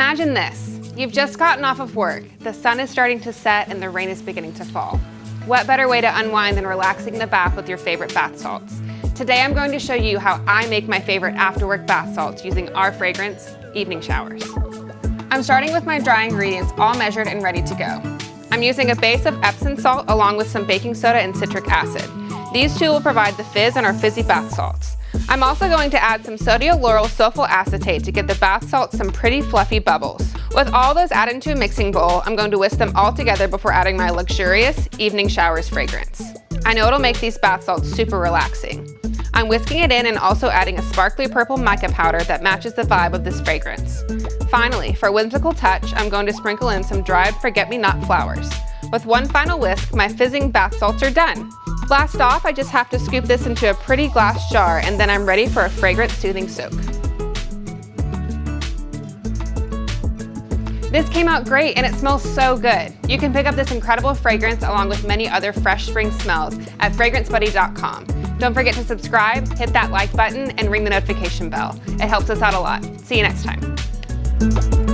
Imagine this. You've just gotten off of work, the sun is starting to set, and the rain is beginning to fall. What better way to unwind than relaxing in the bath with your favorite bath salts? Today I'm going to show you how I make my favorite after-work bath salts using our fragrance, Evening Showers. I'm starting with my dry ingredients all measured and ready to go. I'm using a base of Epsom salt along with some baking soda and citric acid. These two will provide the fizz in our fizzy bath salts. I'm also going to add some sodium lauryl sulfonyl acetate to get the bath salts some pretty fluffy bubbles. With all those added into a mixing bowl, I'm going to whisk them all together before adding my luxurious Evening Showers fragrance. I know it'll make these bath salts super relaxing. I'm whisking it in and also adding a sparkly purple mica powder that matches the vibe of this fragrance. Finally, for a whimsical touch, I'm going to sprinkle in some dried forget-me-not flowers. With one final whisk, my fizzing bath salts are done. Last off, I just have to scoop this into a pretty glass jar, and then I'm ready for a fragrance-soothing soak. This came out great and it smells so good. You can pick up this incredible fragrance along with many other fresh spring smells at FragranceBuddy.com. Don't forget to subscribe, hit that like button, and ring the notification bell. It helps us out a lot. See you next time.